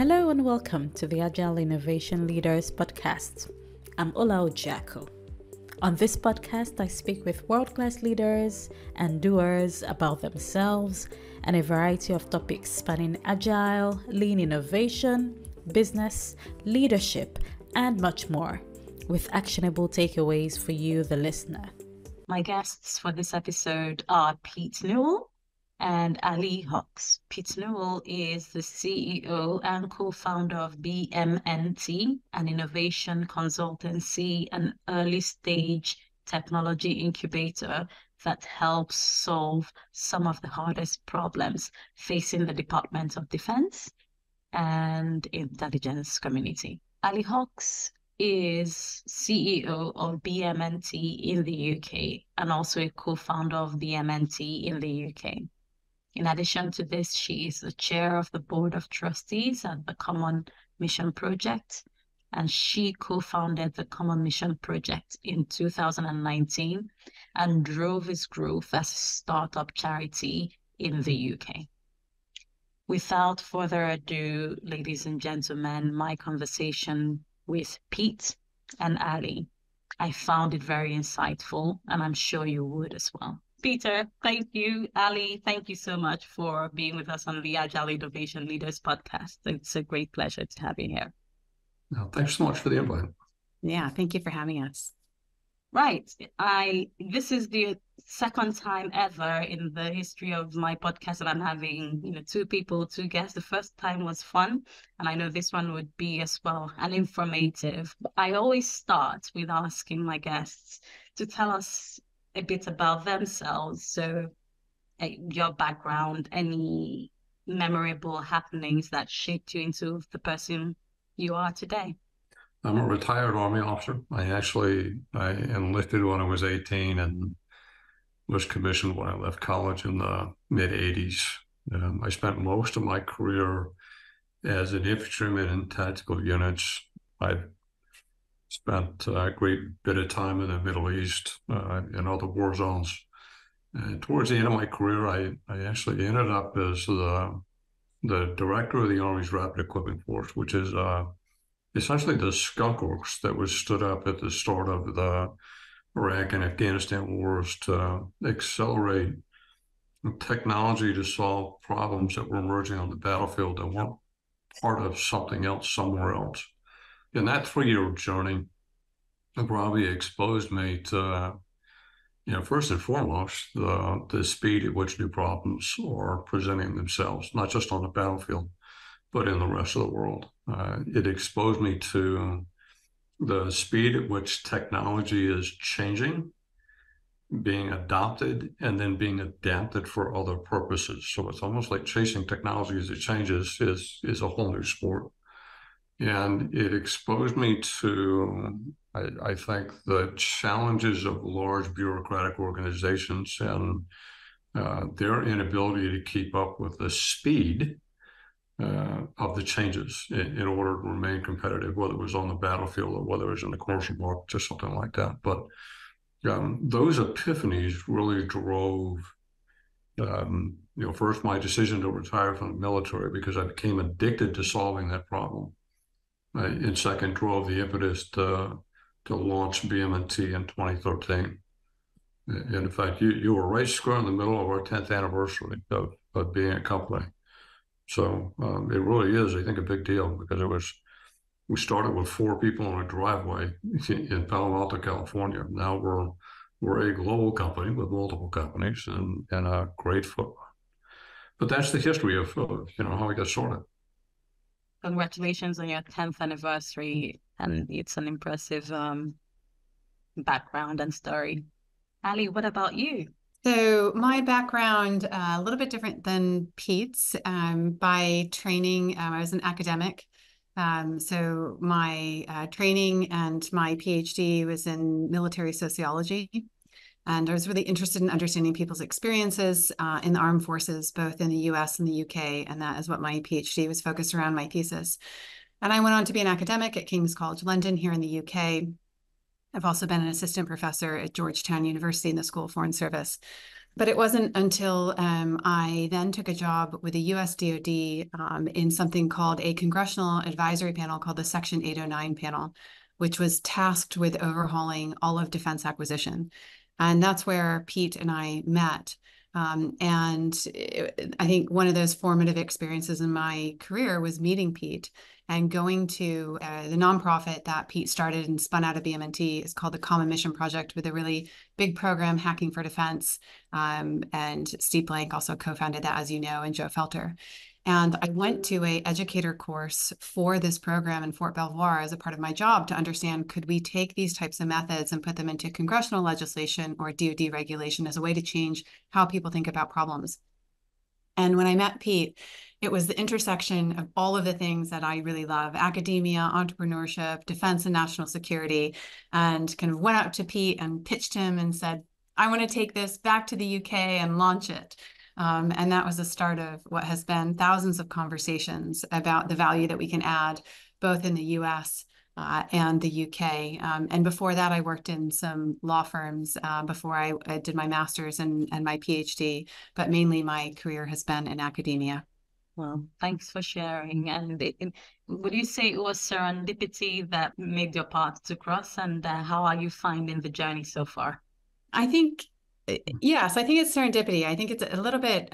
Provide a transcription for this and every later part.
Hello and welcome to the Agile Innovation Leaders podcast. I'm Ola Ojako. On this podcast, I speak with world-class leaders and doers about themselves and a variety of topics spanning agile, lean innovation, business, leadership, and much more, with actionable takeaways for you, the listener. My guests for this episode are Pete Newell and AUKUS. Pete Newell is the CEO and co-founder of BMNT, an innovation consultancy and early-stage technology incubator that helps solve some of the hardest problems facing the Department of Defense and intelligence community. AUKUS is CEO of BMNT in the UK and also a co-founder of BMNT in the UK. In addition to this, she is the chair of the board of trustees at the Common Mission Project, and she co-founded the Common Mission Project in 2019 and drove its growth as a startup charity in the UK. Without further ado, ladies and gentlemen, my conversation with Pete and Ali. I found it very insightful, and I'm sure you would as well. Peter, thank you. Ali, thank you so much for being with us on the Agile Innovation Leaders podcast. It's a great pleasure to have you here. Well, thanks so much for the invite. Yeah, thank you for having us. Right. This is the second time ever in the history of my podcast that I'm having, two guests. The first time was fun, and I know this one would be as well, and informative. I always start with asking my guests to tell us a bit about themselves. So your background, any memorable happenings that shaped you into the person you are today. I'm a retired Army officer. I enlisted when I was 18 and was commissioned when I left college in the mid-'80s. I spent most of my career as an infantryman in tactical units. I spent a great bit of time in the Middle East, in other war zones. And towards the end of my career, I actually ended up as the director of the Army's Rapid Equipping Force, which is essentially the skunk works that was stood up at the start of the Iraq and Afghanistan wars to accelerate technology to solve problems that were emerging on the battlefield that weren't part of something else somewhere else. And that 3-year journey probably exposed me to, first and foremost, the speed at which new problems are presenting themselves, not just on the battlefield, but in the rest of the world. It exposed me to the speed at which technology is changing, being adopted, and then being adapted for other purposes. So it's almost like chasing technology as it changes is a whole new sport. And it exposed me to, I think, the challenges of large bureaucratic organizations and their inability to keep up with the speed of the changes in order to remain competitive, whether it was on the battlefield or whether it was in the commercial market or something like that. But those epiphanies really drove, first my decision to retire from the military because I became addicted to solving that problem. And second, drove the impetus to launch BMNT in 2013. And in fact, you were right square in the middle of our 10th anniversary of being a company. So it really is, I think, a big deal because we started with 4 people in a driveway in Palo Alto, California. Now we're a global company with multiple companies and a great footprint. But that's the history of how we got started. Congratulations on your 10th anniversary, and it's an impressive background and story. Ali, what about you? So my background, a little bit different than Pete's. By training, I was an academic. So my training and my PhD was in military sociology. And I was really interested in understanding people's experiences in the armed forces, both in the US and the UK. And that is what my PhD was focused around, my thesis. And I went on to be an academic at King's College London here in the UK. I've also been an assistant professor at Georgetown University in the School of Foreign Service. But it wasn't until I then took a job with the US DoD in something called a congressional advisory panel called the Section 809 panel, which was tasked with overhauling all of defense acquisition. And that's where Pete and I met. I think one of those formative experiences in my career was meeting Pete and going to the nonprofit that Pete started and spun out of BMNT. It's called the Common Mission Project, with a really big program, Hacking for Defense. And Steve Blank also co-founded that, as you know, and Joe Felter. And I went to an educator course for this program in Fort Belvoir as a part of my job to understand, could we take these types of methods and put them into congressional legislation or DoD regulation as a way to change how people think about problems? And when I met Pete, it was the intersection of all of the things that I really love: academia, entrepreneurship, defense and national security, and kind of went up to Pete and pitched him and said, I want to take this back to the UK and launch it. And that was the start of what has been thousands of conversations about the value that we can add both in the US and the UK. And before that, I worked in some law firms before I did my master's and my PhD, but mainly my career has been in academia. Well, thanks for sharing. And would you say it was serendipity that made your paths to cross? And how are you finding the journey so far? I think, yes, I think it's serendipity. I think it's a little bit,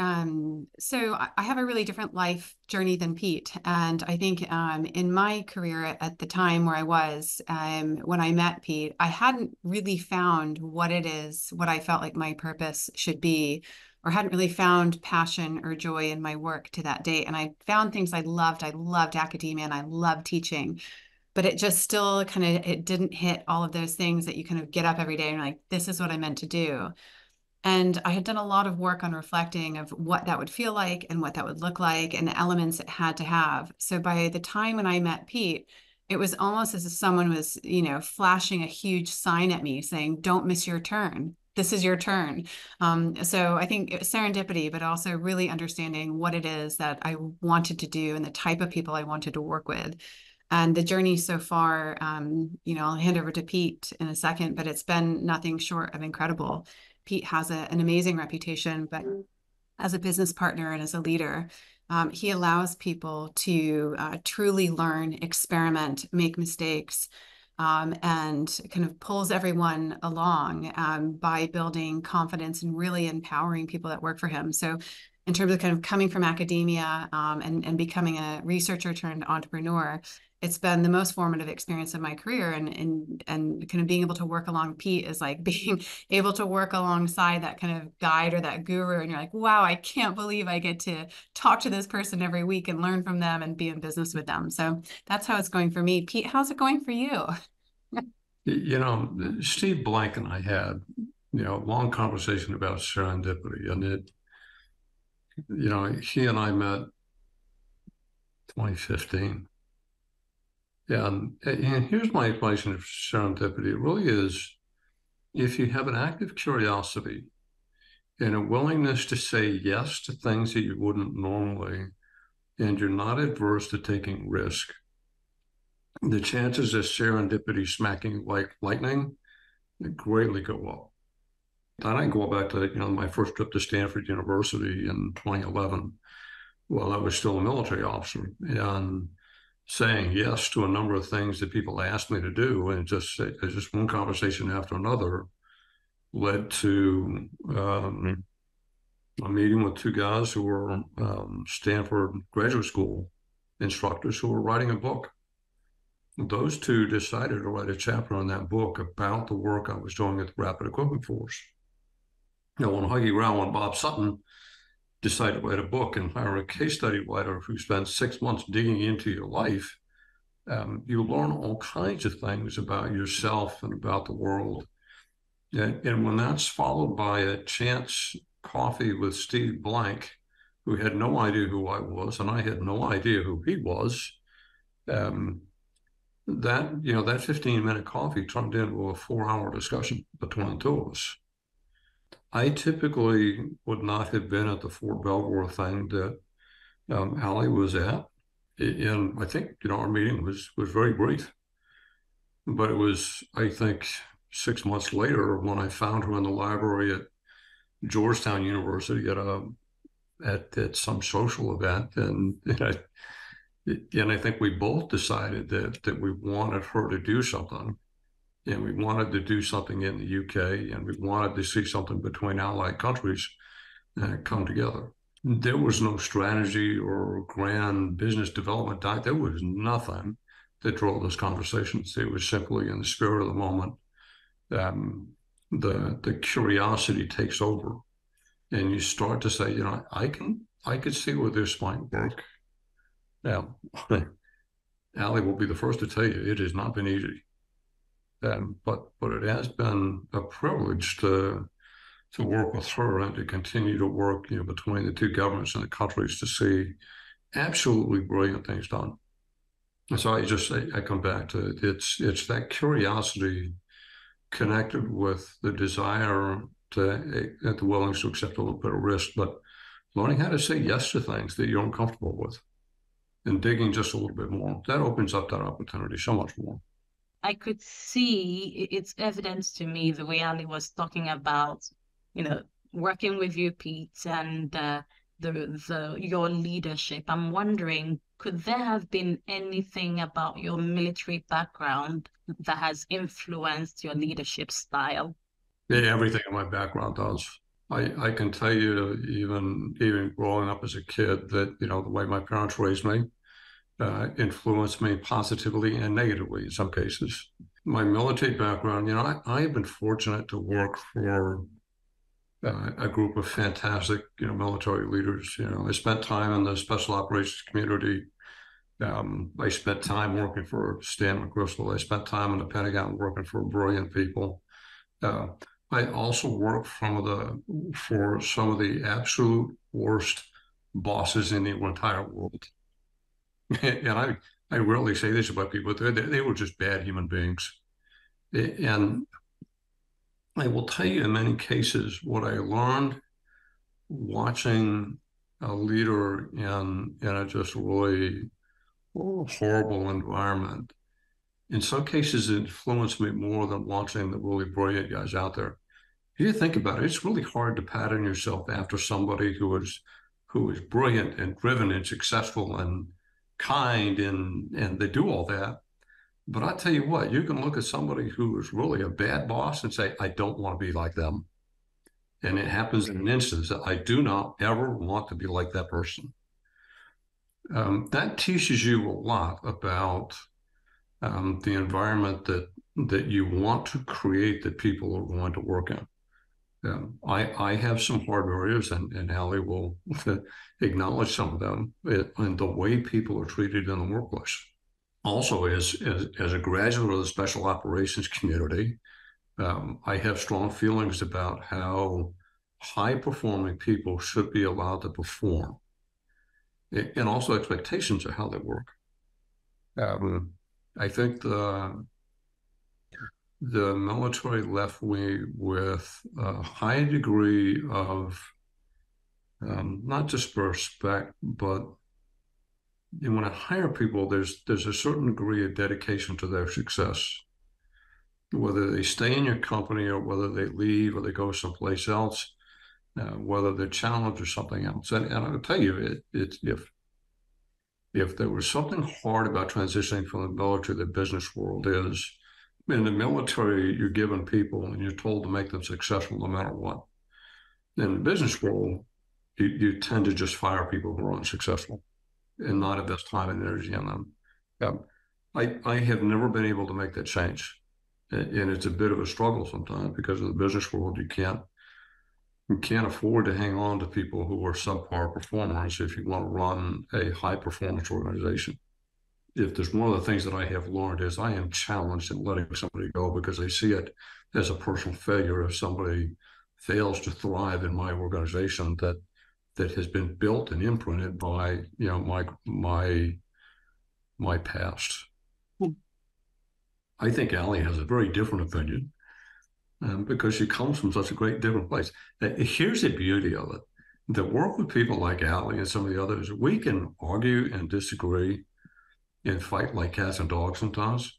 so I have a really different life journey than Pete. And I think in my career at the time where I was, when I met Pete, I hadn't really found what it is, what I felt like my purpose should be, or hadn't really found passion or joy in my work to that date. And I found things I loved. I loved academia and I loved teaching. But it just still kind of, it didn't hit all of those things that you kind of get up every day and like, this is what I meant to do. And I had done a lot of work on reflecting of what that would feel like and what that would look like and the elements it had to have. So by the time when I met Pete, it was almost as if someone was, flashing a huge sign at me saying, don't miss your turn. This is your turn. So I think it was serendipity, but also really understanding what it is that I wanted to do and the type of people I wanted to work with. And the journey so far, I'll hand over to Pete in a second, but it's been nothing short of incredible. Pete has an amazing reputation, but as a business partner and as a leader, he allows people to truly learn, experiment, make mistakes, and kind of pulls everyone along by building confidence and really empowering people that work for him. So in terms of kind of coming from academia and becoming a researcher turned entrepreneur, it's been the most formative experience of my career, and kind of being able to work along Pete is like being able to work alongside that kind of guide or that guru. And you're like, wow, I can't believe I get to talk to this person every week and learn from them and be in business with them. So that's how it's going for me. Pete, how's it going for you? Steve Blank and I had, a long conversation about serendipity, and he and I met 2015. And here's my explanation of serendipity. It really is, if you have an active curiosity and a willingness to say yes to things that you wouldn't normally, and you're not adverse to taking risk, the chances of serendipity smacking like lightning greatly go up. And I go back to, my first trip to Stanford University in 2011, while I was still a military officer, and saying yes to a number of things that people asked me to do, and just one conversation after another led to a meeting with two guys who were Stanford graduate school instructors who were writing a book. Those two decided to write a chapter in that book about the work I was doing at the Rapid Equipment Force. When Huggy Rao and Bob Sutton decided to write a book and hire a case study writer who spent 6 months digging into your life, you learn all kinds of things about yourself and about the world. And when that's followed by a chance coffee with Steve Blank, who had no idea who I was, and I had no idea who he was, that 15-minute coffee turned into a 4-hour discussion between the two of us. I typically would not have been at the Fort Belvoir thing that Allie was at. And I think, our meeting was very brief. But it was, I think, 6 months later when I found her in the library at Georgetown University at some social event, and I think we both decided that we wanted her to do something, and we wanted to do something in the UK, and we wanted to see something between allied countries come together. There was no strategy or grand business development. There was nothing that drove those conversations. It was simply in the spirit of the moment. The curiosity takes over, and you start to say, I could see where this might work. Now, Ali will be the first to tell you it has not been easy, but it has been a privilege to work with her and to continue to work, between the two governments and the countries to see absolutely brilliant things done. And so I come back to it. It's that curiosity connected with the desire the willingness to accept a little bit of risk, but learning how to say yes to things that you're uncomfortable with and digging just a little bit more. That opens up that opportunity so much more. I could see it's evidence to me the way Ali was talking about, working with you, Pete, and your leadership. I'm wondering, could there have been anything about your military background that has influenced your leadership style? Yeah, everything in my background does. I can tell you, even growing up as a kid, that the way my parents raised me influenced me positively and negatively in some cases. My military background, I have been fortunate to work for a group of fantastic, military leaders. I spent time in the special operations community. I spent time working for Stan McChrystal. I spent time in the Pentagon working for brilliant people. I also worked for some of the absolute worst bosses in the entire world. And I rarely say this about people, but they were just bad human beings. And I will tell you in many cases what I learned watching a leader in a just really horrible environment. In some cases, it influenced me more than watching the really brilliant guys out there. If you think about it, it's really hard to pattern yourself after somebody who is brilliant and driven and successful and kind, and they do all that. But I tell you what, you can look at somebody who is really a bad boss and say, I don't want to be like them. And it happens in an instance that I do not ever want to be like that person. That teaches you a lot about the environment that you want to create that people are going to work in. I have some hard areas, and Ali will acknowledge some of them, and the way people are treated in the workplace. Also, as a graduate of the special operations community, I have strong feelings about how high-performing people should be allowed to perform, and also expectations of how they work. I think the military left me with a high degree of not just respect, but when I hire people, there's a certain degree of dedication to their success. Whether they stay in your company or whether they leave or they go someplace else, whether they're challenged or something else. And I'll tell you, if there was something hard about transitioning from the military to the business world is, in the military, you're given people and you're told to make them successful no matter what. In the business world, you tend to just fire people who are unsuccessful and not invest time and energy in them. I have never been able to make that change. And it's a bit of a struggle sometimes because in the business world, you can't afford to hang on to people who are subpar performers if you want to run a high performance organization. If there's one of the things that I have learned is I am challenged in letting somebody go because I see it as a personal failure if somebody fails to thrive in my organization that has been built and imprinted by my past. I think Ali has a very different opinion because she comes from such a great different place. Here's the beauty of it. To work with people like Ali and some of the others, we can argue and disagree and fight like cats and dogs sometimes,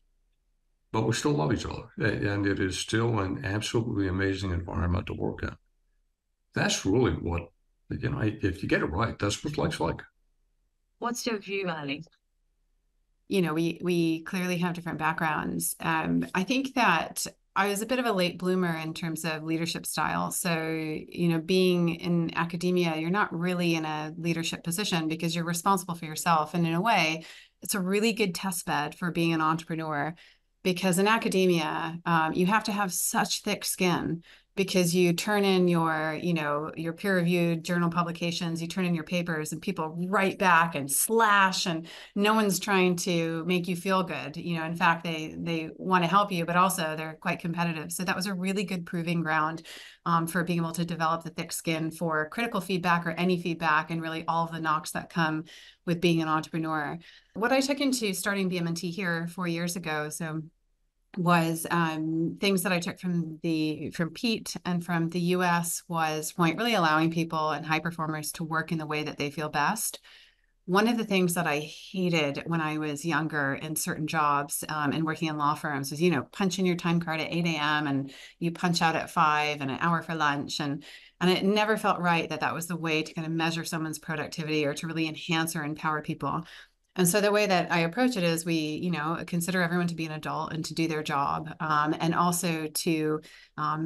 but we still love each other. And it is still an absolutely amazing environment to work in. that's really what, if you get it right, that's what life's like. What's your view, Ali? We clearly have different backgrounds. I think that I was a bit of a late bloomer in terms of leadership style. So, being in academia, you're not really in a leadership position because you're responsible for yourself. And in a way, it's a really good test bed for being an entrepreneur, because in academia, you have to have such thick skin, because you turn in your peer-reviewed journal publications, you turn in your papers, and people write back and slash, and no one's trying to make you feel good. In fact, they want to help you, but also they're quite competitive. So that was a really good proving ground for being able to develop the thick skin for critical feedback or any feedback, and really all of the knocks that come with being an entrepreneur. What I took into starting BMNT here 4 years ago, was things that I took from Pete and from the US, was really allowing people and high performers to work in the way that they feel best. One of the things that I hated when I was younger in certain jobs and working in law firms was, punch in your time card at 8 a.m. and you punch out at 5 and an hour for lunch. And it never felt right that was the way to kind of measure someone's productivity or to really enhance or empower people. And so the way that I approach it is we, consider everyone to be an adult and to do their job, and also to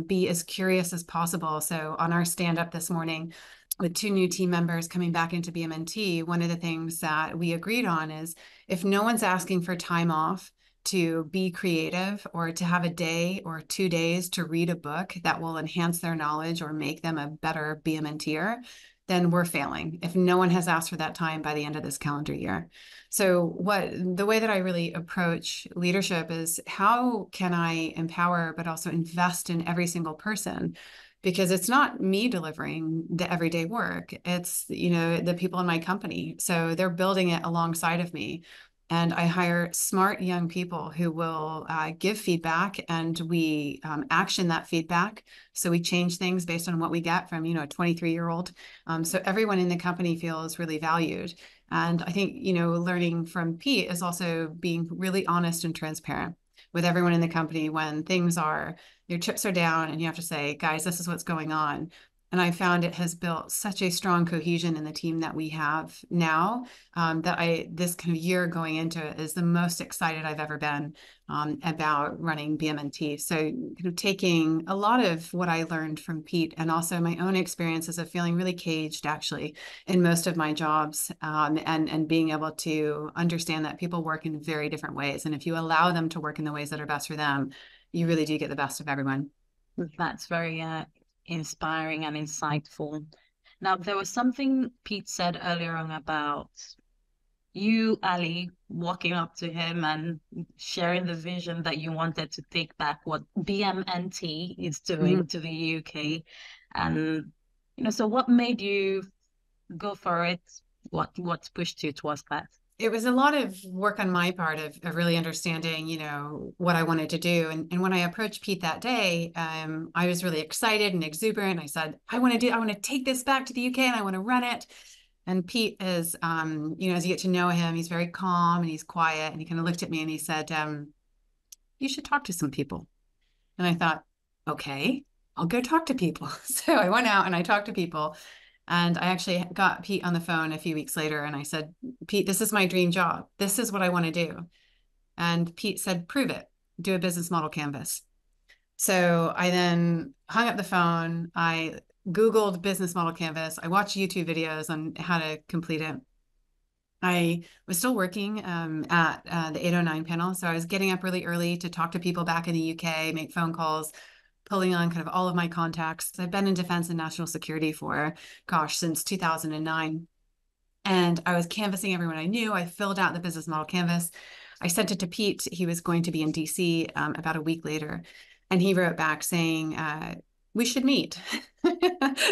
be as curious as possible. So on our stand-up this morning, with 2 new team members coming back into BMNT, one of the things that we agreed on is, if no one's asking for time off to be creative, or to have a day or 2 days to read a book that will enhance their knowledge or make them a better BMNTer, then we're failing if no one has asked for that time by the end of this calendar year. So the way that I really approach leadership is, how can I empower but also invest in every single person? Because it's not me delivering the everyday work. It's, the people in my company. So they're building it alongside of me. And I hire smart young people who will give feedback, and we action that feedback. So we change things based on what we get from, a 23-year-old. So everyone in the company feels really valued. And I think, learning from Pete is also being really honest and transparent with everyone in the company when your chips are down and you have to say, guys, this is what's going on. And I found it has built such a strong cohesion in the team that we have now, that this kind of year going into it is the most excited I've ever been about running BMNT. So kind of taking a lot of what I learned from Pete, and also my own experiences of feeling really caged actually in most of my jobs, and being able to understand that people work in very different ways. And if you allow them to work in the ways that are best for them, you really do get the best of everyone. That's very inspiring and insightful. Now, there was something Pete said earlier on about you, Ali, walking up to him and sharing the vision that you wanted to take back what BMNT is doing to the UK. And, so what made you go for it? What pushed you towards that? It was a lot of work on my part of really understanding, what I wanted to do. And when I approached Pete that day, I was really excited and exuberant. I said, I want to take this back to the UK and I want to run it. And Pete is, as you get to know him, he's very calm and he's quiet. And he kind of looked at me and he said, you should talk to some people. And I thought, okay, I'll go talk to people. So I went out and I talked to people. And I actually got Pete on the phone a few weeks later and I said, Pete, this is my dream job. This is what I want to do. And Pete said, prove it. Do a business model canvas. So I then hung up the phone. I Googled business model canvas. I watched YouTube videos on how to complete it. I was still working at the 809 panel. So I was getting up really early to talk to people back in the UK, make phone calls, pulling on kind of all of my contacts. I've been in defense and national security for, since 2009. And I was canvassing everyone I knew. I filled out the business model canvas. I sent it to Pete. He was going to be in DC about a week later. And he wrote back saying, we should meet.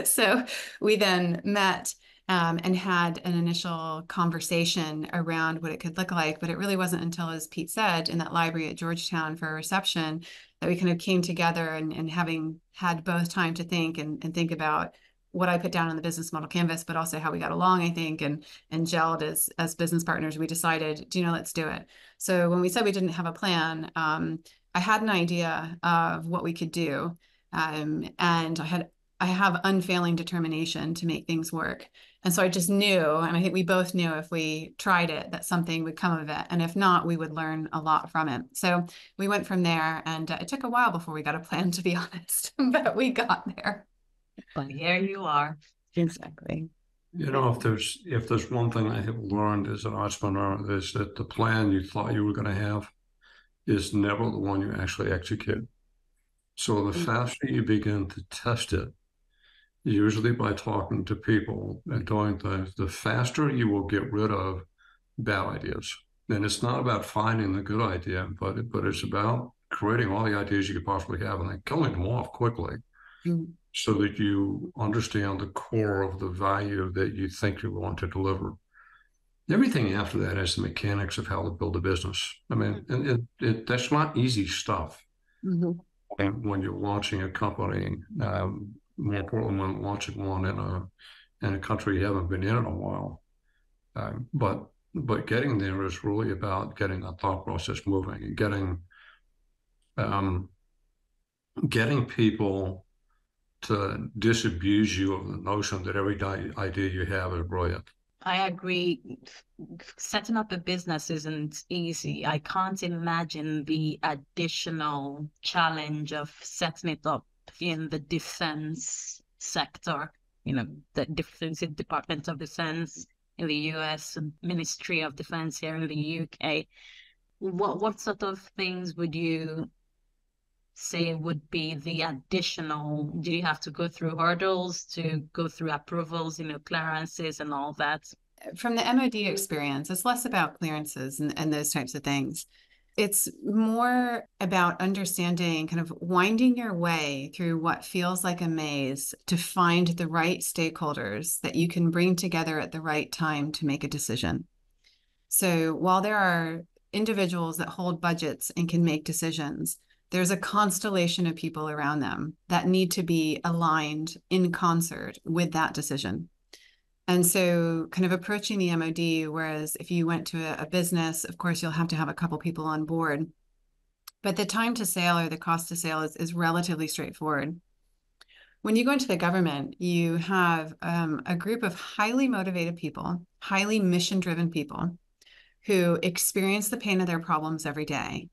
So we then met and had an initial conversation around what it could look like. But it really wasn't until, as Pete said, in that library at Georgetown for a reception, that we kind of came together and having had both time to think and think about what I put down on the business model canvas, but also how we got along, I think, and gelled as business partners, we decided, let's do it. So when we said we didn't have a plan, I had an idea of what we could do. And I had I have unfailing determination to make things work. And so I just knew, and I think we both knew if we tried it, that something would come of it. And if not, we would learn a lot from it. So we went from there, and it took a while before we got a plan, to be honest, but we got there. But here you are. Exactly. You know, if there's one thing I have learned as an entrepreneur, is that the plan you thought you were going to have is never the one you actually execute. So the faster you begin to test it, usually by talking to people and doing things, the faster you will get rid of bad ideas. And it's not about finding the good idea, but it's about creating all the ideas you could possibly have and then killing them off quickly. So that you understand the core of the value that you think you want to deliver. Everything after that is the mechanics of how to build a business. I mean, and that's not easy stuff. And when you're launching a company, more importantly, when launching one in a country you haven't been in a while. But getting there is really about getting that thought process moving and getting people to disabuse you of the notion that every idea you have is brilliant. I agree. Setting up a business isn't easy. I can't imagine the additional challenge of setting it up in the defense sector, the Defense Department of Defense in the US, and Ministry of Defense here in the UK. What sort of things would you say would be the additional? Do you have to go through hurdles to go through approvals, clearances and all that? From the MOD experience, it's less about clearances and those types of things. It's more about understanding, kind of winding your way through what feels like a maze to find the right stakeholders that you can bring together at the right time to make a decision. So while there are individuals that hold budgets and can make decisions, there's a constellation of people around them that need to be aligned in concert with that decision. And so kind of approaching the MOD, whereas if you went to a business, of course, you'll have to have a couple people on board. But the time to sale or the cost to sale is relatively straightforward. When you go into the government, you have a group of highly motivated people, highly mission-driven people who experience the pain of their problems every day.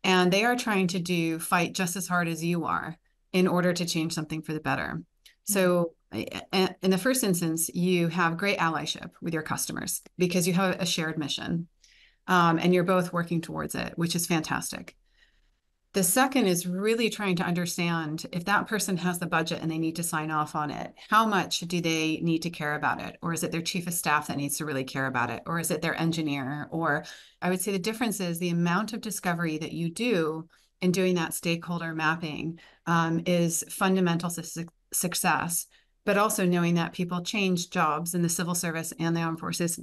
And they are trying to fight just as hard as you are in order to change something for the better. So in the first instance, you have great allyship with your customers because you have a shared mission and you're both working towards it, which is fantastic. The second is really trying to understand if that person has the budget and they need to sign off on it, how much do they need to care about it? Or is it their chief of staff that needs to really care about it? Or is it their engineer? Or I would say the difference is the amount of discovery that you do in doing that stakeholder mapping is fundamental to success, but also knowing that people change jobs in the civil service and the armed forces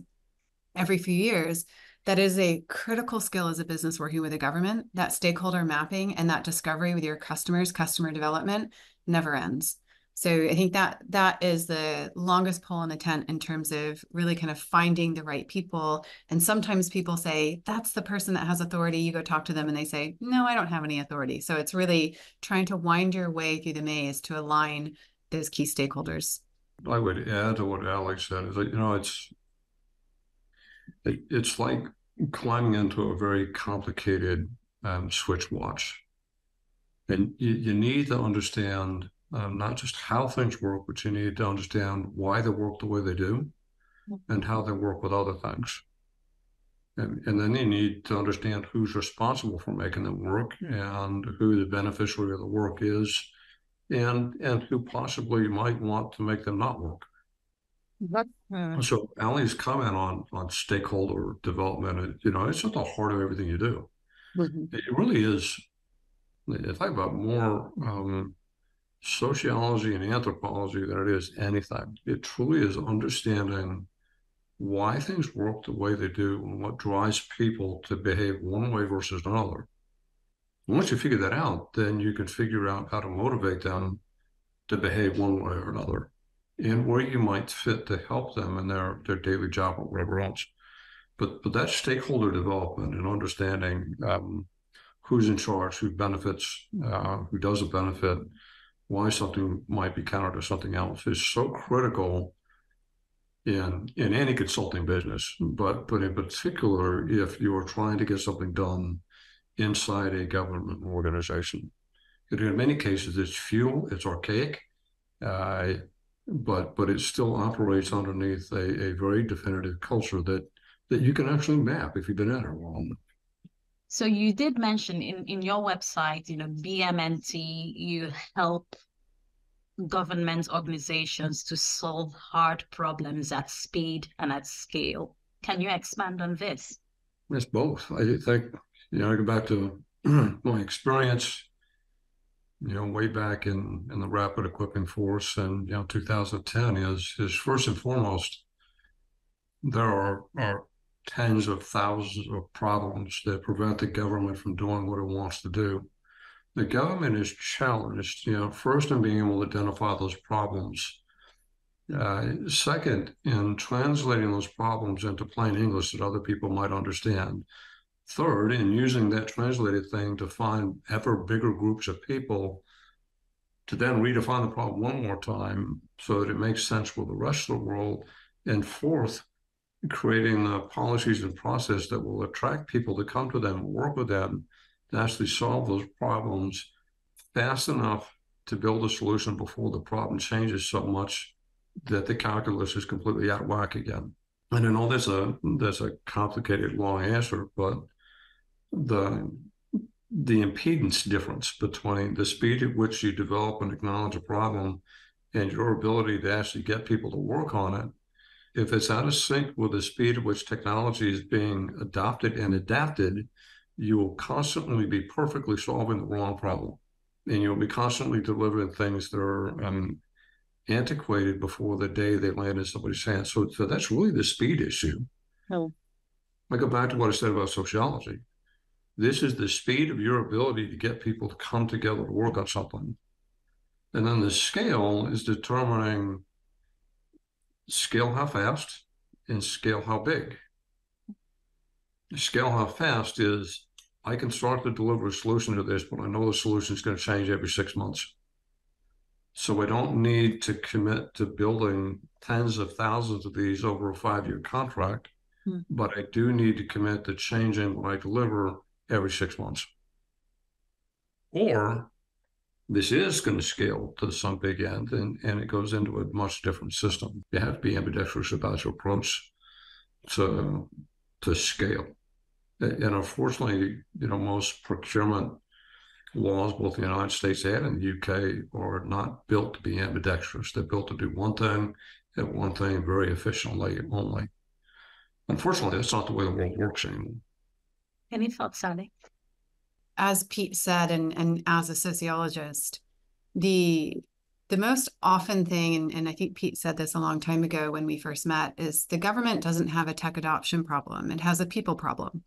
every few years. That is a critical skill as a business working with the government. That stakeholder mapping and that discovery with your customers, customer development never ends. So I think that is the longest pole in the tent in terms of really kind of finding the right people. And sometimes people say, that's the person that has authority. You go talk to them and they say, no, I don't have any authority. So it's really trying to wind your way through the maze to align those key stakeholders. I would add to what Alex said, is that, it's like climbing into a very complicated switch watch. And you need to understand not just how things work, but you need to understand why they work the way they do and how they work with other things. And then you need to understand who's responsible for making them work and who the beneficiary of the work is and who possibly might want to make them not work. So Ali's comment on stakeholder development, it's at the heart of everything you do. It really is, if I talk about more sociology and anthropology than it is anything. It truly is understanding why things work the way they do and what drives people to behave one way versus another. And once you figure that out, then you can figure out how to motivate them to behave one way or another, and where you might fit to help them in their daily job or whatever else. But that stakeholder development and understanding who's in charge, who benefits, who doesn't benefit, why something might be counter to something else is so critical in any consulting business, but in particular, if you are trying to get something done inside a government organization. In many cases, it's feudal, it's archaic, but it still operates underneath a very definitive culture that you can actually map if you've been in it long. So you did mention in your website, BMNT, you help government organizations to solve hard problems at speed and at scale. Can you expand on this? It's both. I think, I go back to my experience, way back in the Rapid Equipping Force and 2010 is first and foremost, there are tens of thousands of problems that prevent the government from doing what it wants to do. The government is challenged, first in being able to identify those problems. Second, in translating those problems into plain English that other people might understand. Third, in using that translated thing to find ever bigger groups of people to then redefine the problem one more time so that it makes sense for the rest of the world. And fourth, creating the policies and process that will attract people to come to them, work with them, to actually solve those problems fast enough to build a solution before the problem changes so much that the calculus is completely out of whack again. And I know that's a complicated, long answer, but the impedance difference between the speed at which you develop and acknowledge a problem and your ability to actually get people to work on it, if it's out of sync with the speed at which technology is being adopted and adapted, you will constantly be perfectly solving the wrong problem. And you'll be constantly delivering things that are antiquated before the day they land in somebody's hands. So that's really the speed issue. Oh. I go back to what I said about sociology. This is the speed of your ability to get people to come together to work on something. And then the scale is determining scale how fast and scale how big. Scale how fast is I can start to deliver a solution to this, but I know the solution is going to change every 6 months. So I don't need to commit to building tens of thousands of these over a 5-year contract, but I do need to commit to changing what I deliver every 6 months. Or this is going to scale to some big end, and it goes into a much different system. You have to be ambidextrous about your approach to scale. And unfortunately, most procurement laws, both in the United States and in the UK, are not built to be ambidextrous. They're built to do one thing and one thing very efficiently only. Unfortunately, that's not the way the world works anymore. Any thoughts, Sally? As Pete said, and as a sociologist, the most often thing, and I think Pete said this a long time ago when we first met, is the government doesn't have a tech adoption problem. It has a people problem.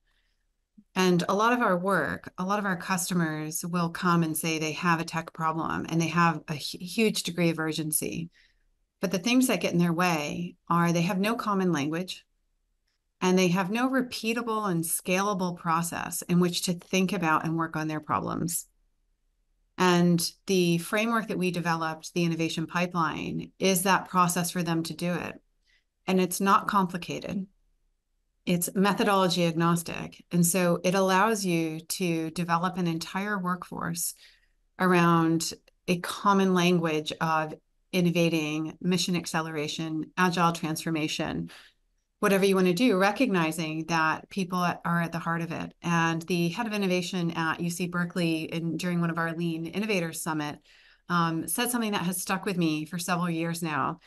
And a lot of our work, a lot of our customers will come and say they have a tech problem and they have a huge degree of urgency. But the things that get in their way are they have no common language and they have no repeatable and scalable process in which to think about and work on their problems. And the framework that we developed, the innovation pipeline, is that process for them to do it. And it's not complicated. It's methodology agnostic. And so it allows you to develop an entire workforce around a common language of innovating, mission acceleration, agile transformation, whatever you want to do, recognizing that people are at the heart of it. And the head of innovation at UC Berkeley during one of our Lean Innovators Summit said something that has stuck with me for several years now.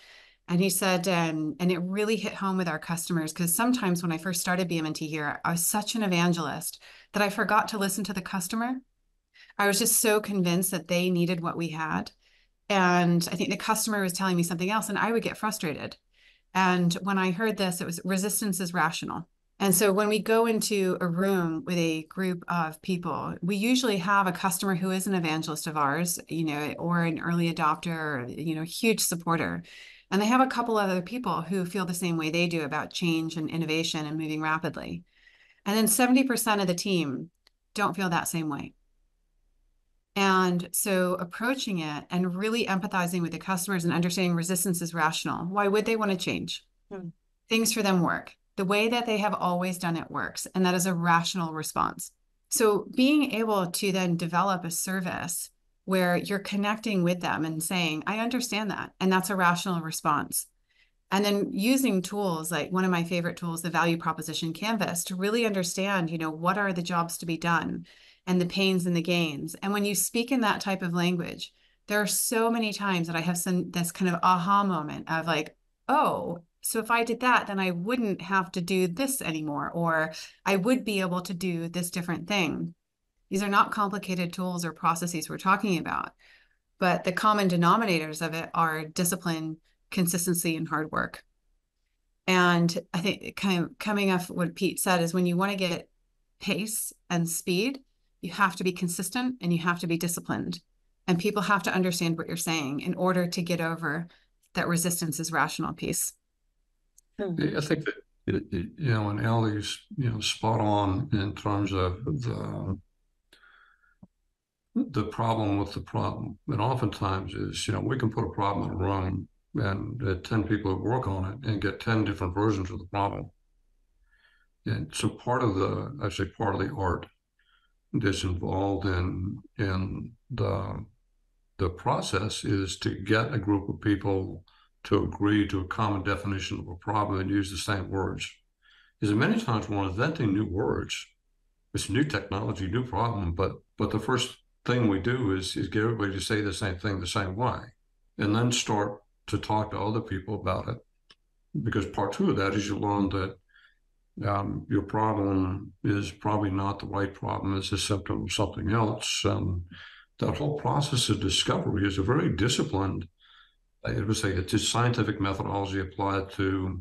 And he said, and it really hit home with our customers, because sometimes when I first started BMNT here, I was such an evangelist that I forgot to listen to the customer. I was just so convinced that they needed what we had. And I think the customer was telling me something else, and I would get frustrated. And when I heard this, it was resistance is rational. And so when we go into a room with a group of people, we usually have a customer who is an evangelist of ours, or an early adopter, or, huge supporter. And they have a couple other people who feel the same way they do about change and innovation and moving rapidly. And then 70% of the team don't feel that same way. And so approaching it and really empathizing with the customers and understanding resistance is rational. Why would they want to change? Things for them work. The way that they have always done it works. And that is a rational response. So being able to then develop a service where you're connecting with them and saying, I understand that. And that's a rational response. And then using tools like one of my favorite tools, the value proposition canvas, to really understand, what are the jobs to be done and the pains and the gains. And when you speak in that type of language, there are so many times that I have this kind of aha moment of like, oh, so if I did that, then I wouldn't have to do this anymore, or I would be able to do this different thing. These are not complicated tools or processes we're talking about, but the common denominators of it are discipline, consistency, and hard work. And I think kind of coming off what Pete said is when you want to get pace and speed, you have to be consistent and you have to be disciplined. And people have to understand what you're saying in order to get over that resistance is rational piece. I think that, and Ellie's, spot on in terms of the problem with the problem. And oftentimes is, we can put a problem in a room and 10 people who work on it and get 10 different versions of the problem. And so part of the art that's involved in the process is to get a group of people to agree to a common definition of a problem and use the same words. Because many times we're inventing new words. It's new technology, new problem, but the first thing we do is get everybody to say the same thing the same way, and then start to talk to other people about it. Because part two of that is you learn that your problem is probably not the right problem, it's a symptom of something else. That whole process of discovery is a very disciplined, I would say it's a scientific methodology applied to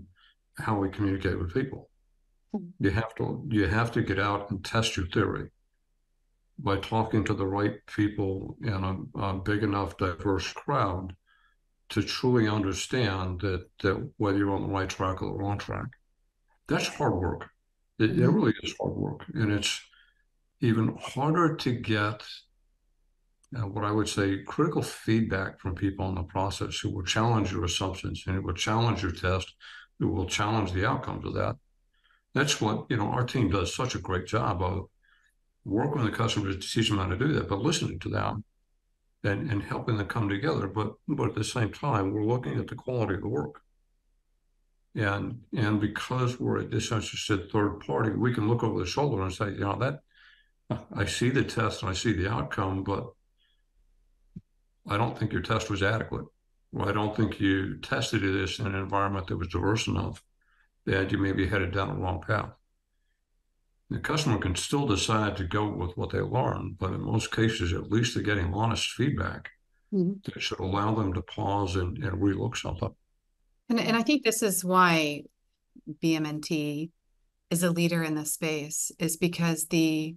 how we communicate with people. You have to get out and test your theory by talking to the right people in a big enough diverse crowd to truly understand that whether you're on the right track or the wrong track. That's hard work. It really is hard work. And it's even harder to get what I would say critical feedback from people in the process who will challenge your assumptions and who will challenge your test, who will challenge the outcomes of that. That's what, our team does such a great job of working with the customers to teach them how to do that, but listening to them and helping them come together. But at the same time, we're looking at the quality of the work. And because we're a disinterested third party, we can look over the shoulder and say, that I see the test and I see the outcome, but I don't think your test was adequate. Or I don't think you tested this in an environment that was diverse enough that you may be headed down the wrong path. The customer can still decide to go with what they learned, but in most cases, at least they're getting honest feedback that should allow them to pause and relook something. And I think this is why BMNT is a leader in this space, is because the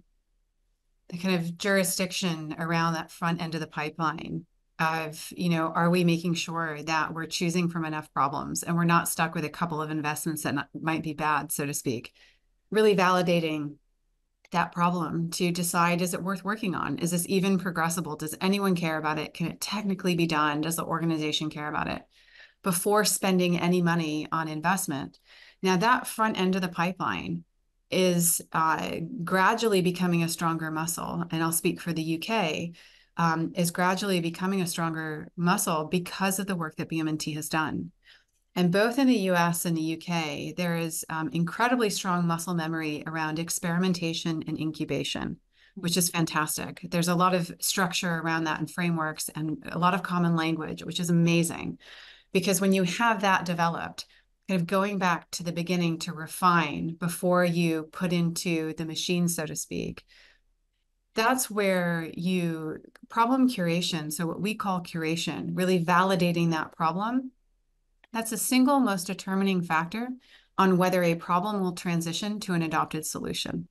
kind of jurisdiction around that front end of the pipeline of, are we making sure that we're choosing from enough problems and we're not stuck with a couple of investments that might be bad, so to speak. Really validating that problem to decide, is it worth working on? Is this even progressible? Does anyone care about it? Can it technically be done? Does the organization care about it? Before spending any money on investment. Now that front end of the pipeline is gradually becoming a stronger muscle, and I'll speak for the UK, is gradually becoming a stronger muscle because of the work that BMNT has done. And both in the US and the UK, there is incredibly strong muscle memory around experimentation and incubation, which is fantastic. There's a lot of structure around that and frameworks and a lot of common language, which is amazing. Because when you have that developed, kind of going back to the beginning to refine before you put into the machine, so to speak, that's where problem curation, so what we call curation, really validating that problem, that's the single most determining factor on whether a problem will transition to an adopted solution.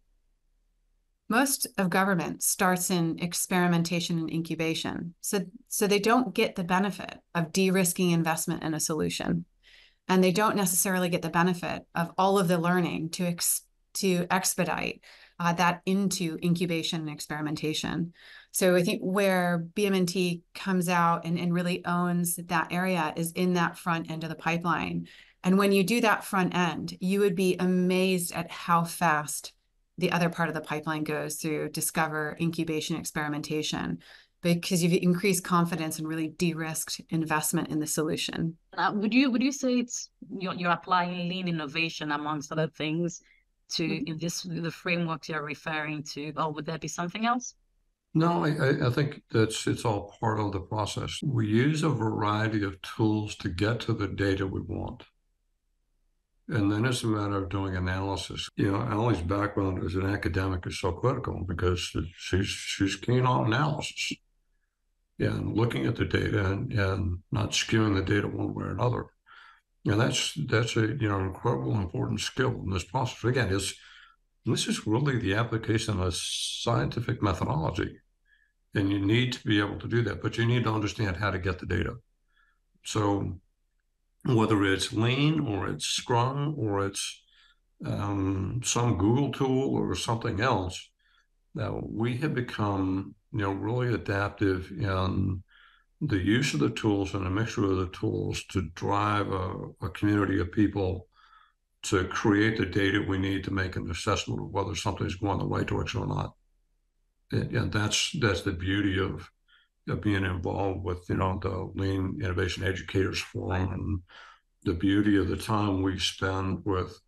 Most of government starts in experimentation and incubation. So they don't get the benefit of de-risking investment in a solution. And they don't necessarily get the benefit of all of the learning to expedite that into incubation and experimentation. So I think where BMNT comes out and really owns that area is in that front end of the pipeline. And when you do that front end, you would be amazed at how fast the other part of the pipeline goes through discover, incubation, experimentation, because you've increased confidence and really de-risked investment in the solution. Would you say it's you're applying lean innovation amongst other things to in the frameworks you're referring to, or would there be something else? No, I think it's all part of the process. We use a variety of tools to get to the data we want. And then it's a matter of doing analysis. You know, Allie's background as an academic is so critical because she's keen on analysis and looking at the data and not skewing the data one way or another. And that's a incredible important skill in this process. Again, this is really the application of scientific methodology. And you need to be able to do that, but you need to understand how to get the data. So whether it's Lean or it's Scrum or it's some Google tool or something else, we have become really adaptive in the use of the tools and a mixture of the tools to drive a community of people to create the data we need to make an assessment of whether something's going the right direction or not. And that's the beauty of being involved with the Lean Innovation Educators Forum, and the beauty of the time we spend with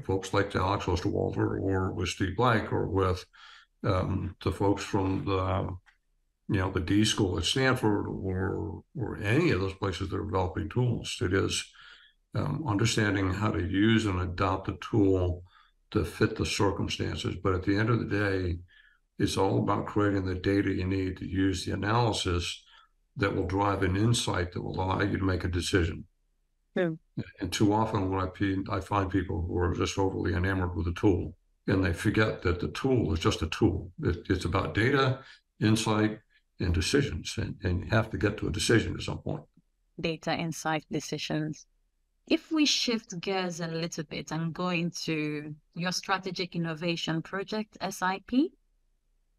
folks like Alex Osterwalder or with Steve Blake or with the folks from the D School at Stanford or any of those places that are developing tools. It is understanding how to use and adopt a tool to fit the circumstances. But at the end of the day, it's all about creating the data you need to use the analysis that will drive an insight that will allow you to make a decision. Yeah. And too often when I find people who are just overly enamored with a tool, and they forget that the tool is just a tool. It's about data, insight, and decisions, and you have to get to a decision at some point. Data, insight, decisions. If we shift gears a little bit and go into your strategic innovation project, SIP,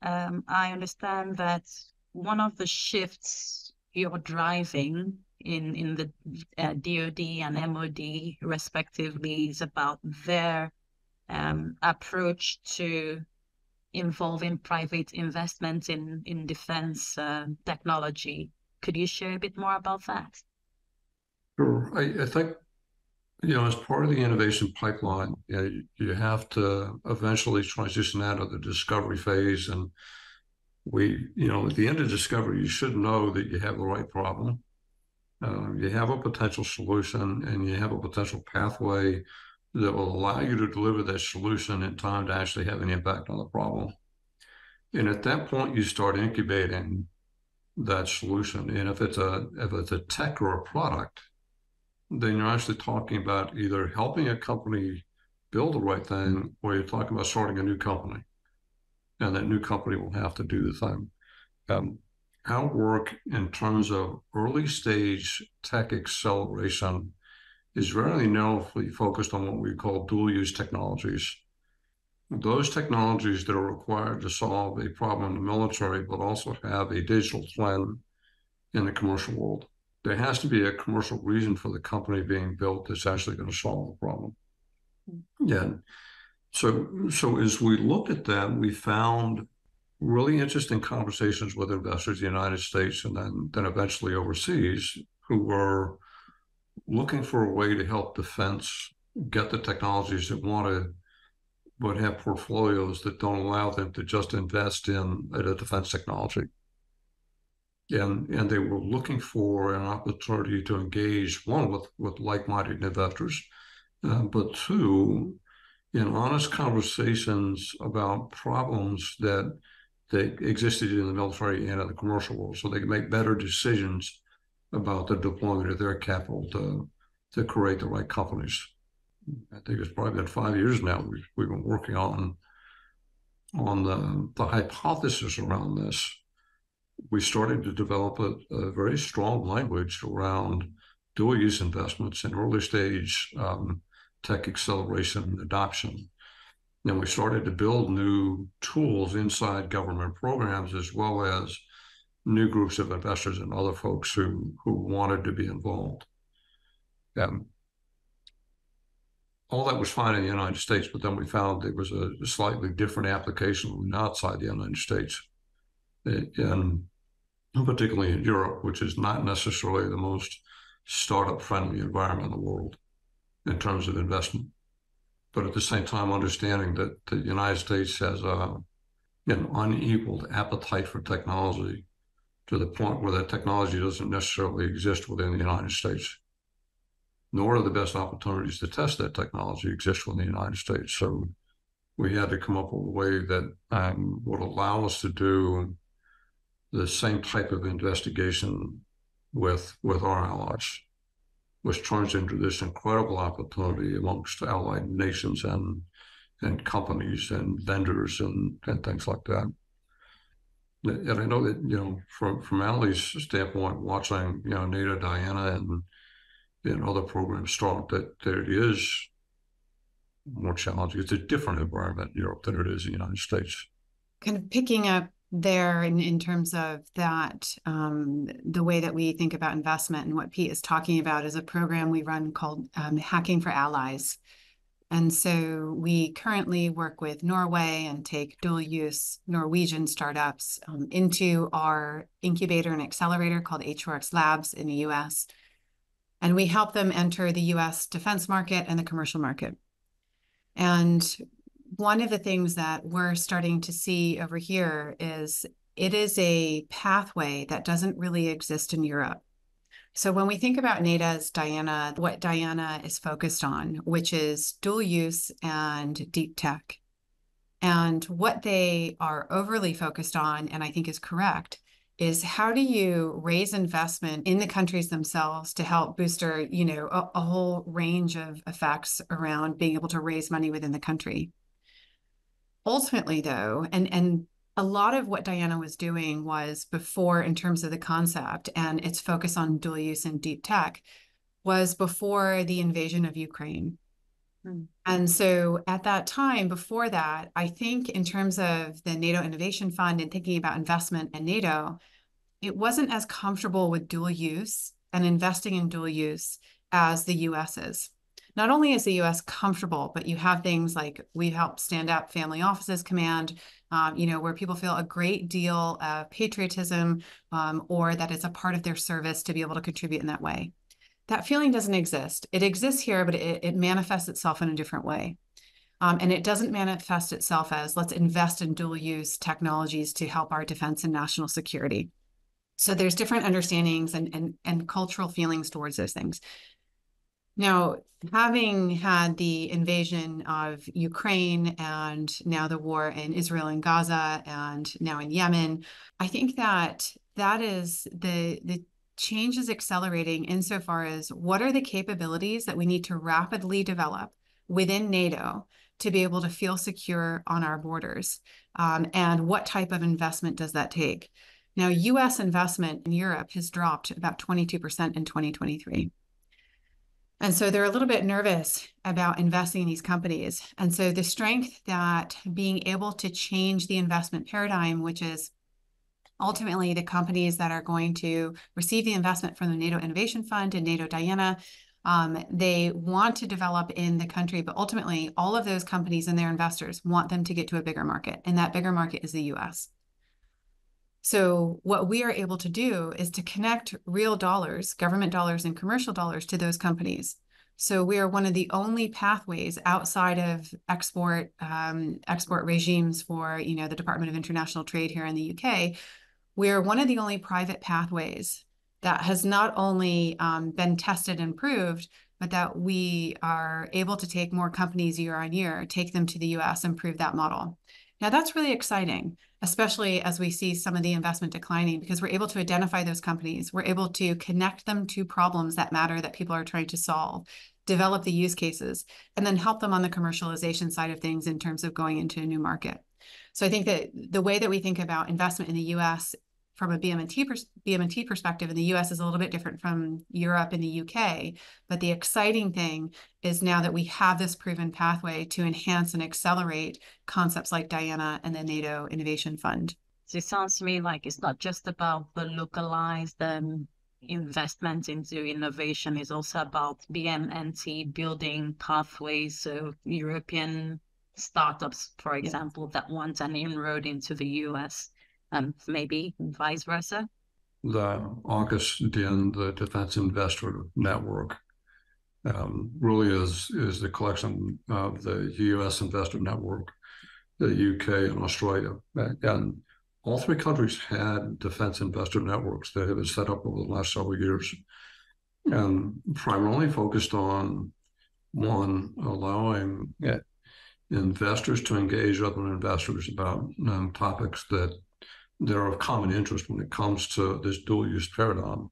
I understand that one of the shifts you're driving in the DoD and MOD respectively is about their approach to involving private investment in defense technology. Could you share a bit more about that? Sure. I think, as part of the innovation pipeline, you have to eventually transition out of the discovery phase. And at the end of discovery, you should know that you have the right problem. You have a potential solution and you have a potential pathway that will allow you to deliver that solution in time to actually have an impact on the problem. And at that point, you start incubating that solution. And if it's a tech or a product, then you're actually talking about either helping a company build the right thing, or you're talking about starting a new company. And that new company will have to do the thing. Our work in terms of early stage tech acceleration is very narrowly focused on what we call dual use technologies. Those technologies that are required to solve a problem in the military, but also have a digital twin in the commercial world. There has to be a commercial reason for the company being built that's actually going to solve the problem. Yeah. So as we looked at that, we found really interesting conversations with investors in the United States and then eventually overseas, who were looking for a way to help defense get the technologies it wanted, but have portfolios that don't allow them to just invest in a defense technology. And they were looking for an opportunity to engage, one, with like-minded investors, but two, in honest conversations about problems that existed in the military and in the commercial world, so they can make better decisions about the deployment of their capital to create the right companies. I think it's probably been 5 years now we've been working on the hypothesis around this. We started to develop a very strong language around dual use investments in early stage tech acceleration and adoption. And we started to build new tools inside government programs, as well as new groups of investors and other folks who wanted to be involved. All that was fine in the United States, but then we found there was a slightly different application outside the United States, and particularly in Europe, which is not necessarily the most startup-friendly environment in the world in terms of investment. But at the same time, understanding that the United States has an unequaled appetite for technology to the point where that technology doesn't necessarily exist within the United States, nor do the best opportunities to test that technology exist within the United States. So we had to come up with a way that would allow us to do the same type of investigation with our allies, which turns into this incredible opportunity amongst allied nations and companies and vendors and things like that. And I know that, from Ali's standpoint, watching, NATO, Diana, and other programs start, that it is more challenging. It's a different environment in Europe than it is in the United States. Kind of picking up there in terms of that, the way that we think about investment, and what Pete is talking about is a program we run called Hacking for Allies. And so we currently work with Norway and take dual-use Norwegian startups into our incubator and accelerator called HRX Labs in the US. And we help them enter the US defense market and the commercial market. And one of the things that we're starting to see over here is it is a pathway that doesn't really exist in Europe. So when we think about NATO's Diana, what Diana is focused on, which is dual use and deep tech, and what they are overly focused on, and I think is correct, is how do you raise investment in the countries themselves to help booster, a whole range of effects around being able to raise money within the country. Ultimately, though, and a lot of what Diana was doing was before, in terms of the concept and its focus on dual use and deep tech, was before the invasion of Ukraine. And so at that time, before that, I think in terms of the NATO Innovation Fund and thinking about investment in NATO, it wasn't as comfortable with dual use and investing in dual use as the US is. Not only is the US comfortable, but you have things like we help stand up Family Offices Command, where people feel a great deal of patriotism or that it's a part of their service to be able to contribute in that way. That feeling doesn't exist. It exists here, but it manifests itself in a different way. And it doesn't manifest itself as let's invest in dual use technologies to help our defense and national security. So there's different understandings and cultural feelings towards those things. Now, having had the invasion of Ukraine and now the war in Israel and Gaza and now in Yemen, I think that is the change is accelerating insofar as what are the capabilities that we need to rapidly develop within NATO to be able to feel secure on our borders, and what type of investment does that take? Now, U.S. investment in Europe has dropped about 22% in 2023. And so they're a little bit nervous about investing in these companies. And so the strength that being able to change the investment paradigm, which is ultimately the companies that are going to receive the investment from the NATO Innovation Fund and NATO Diana, they want to develop in the country, but ultimately all of those companies and their investors want them to get to a bigger market. And that bigger market is the US. So what we are able to do is to connect real dollars, government dollars and commercial dollars to those companies. So we are one of the only pathways outside of export regimes for, the Department of International Trade here in the UK. We are one of the only private pathways that has not only been tested and proved, but that we are able to take more companies year on year, take them to the US and prove that model. Now that's really exciting, especially as we see some of the investment declining, because we're able to identify those companies. We're able to connect them to problems that matter that people are trying to solve, develop the use cases, and then help them on the commercialization side of things in terms of going into a new market. So I think that the way that we think about investment in the US from a BMNT perspective in the US is a little bit different from Europe and the UK. But the exciting thing is now that we have this proven pathway to enhance and accelerate concepts like Diana and the NATO Innovation Fund. So it sounds to me like it's not just about the localized investment into innovation, it's also about BMNT building pathways. So European startups, for example, that want an inroad into the US, and maybe vice versa. The AUKUS, the Defense Investor Network, really is the collection of the US Investor Network, the UK and Australia. And all three countries had defense investor networks that have been set up over the last several years, and primarily focused on, one, allowing investors to engage other investors about topics that are of common interest when it comes to this dual-use paradigm.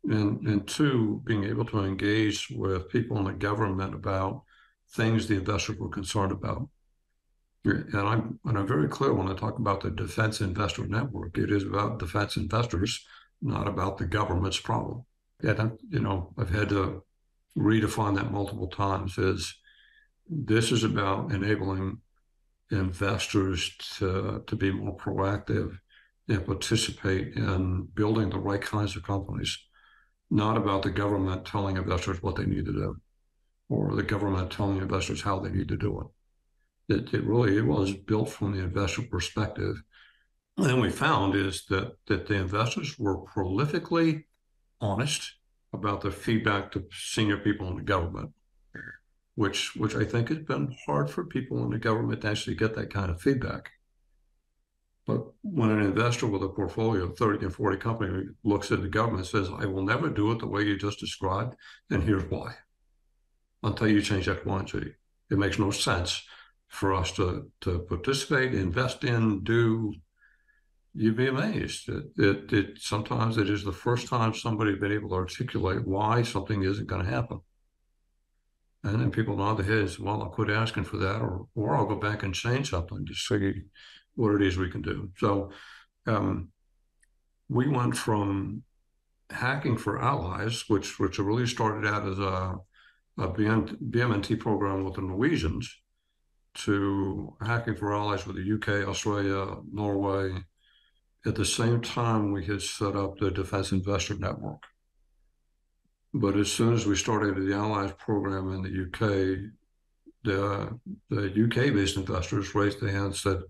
And two, being able to engage with people in the government about things the investors were concerned about. And I'm very clear when I talk about the Defense Investor Network. It is about defense investors, not about the government's problem. And I've had to redefine that multiple times. This is about enabling investors to be more proactive and participate in building the right kinds of companies, not about the government telling investors what they need to do, or the government telling investors how they need to do it. It really was built from the investor perspective. And then we found is that the investors were prolifically honest about the feedback to senior people in the government, which I think has been hard for people in the government to actually get that kind of feedback. But when an investor with a portfolio of 30 and 40 companies looks at the government and says, I will never do it the way you just described, and here's why. Until you change X, Y, and Z. It makes no sense for us to participate, invest in, do. You'd be amazed. Sometimes it is the first time somebody has been able to articulate why something isn't going to happen. And then people nod their heads, well, I'll quit asking for that, or I'll go back and change something to see what it is we can do. So we went from hacking for allies, which really started out as a BMNT program with the Norwegians, to hacking for allies with the UK, Australia, Norway. At the same time, we had set up the Defense Investor Network. But as soon as we started the allies program in the UK, the UK-based investors raised their hand and said,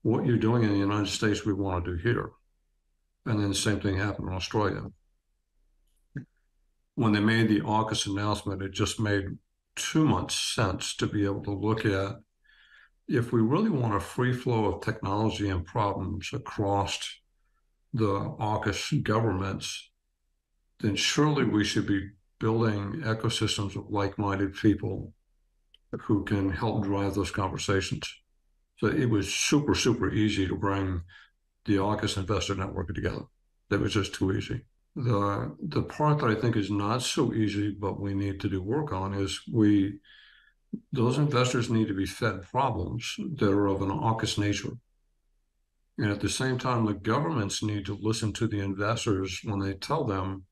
what you're doing in the United States, we want to do here. And then the same thing happened in Australia. When they made the AUKUS announcement, it just made too much sense to be able to look at, if we really want a free flow of technology and problems across the AUKUS governments, then surely we should be building ecosystems of like-minded people who can help drive those conversations. So it was super, super easy to bring the AUKUS Investor Network together. That was just too easy. The part that I think is not so easy, but we need to do work on, is those investors need to be fed problems that are of an AUKUS nature. And at the same time, the governments need to listen to the investors when they tell them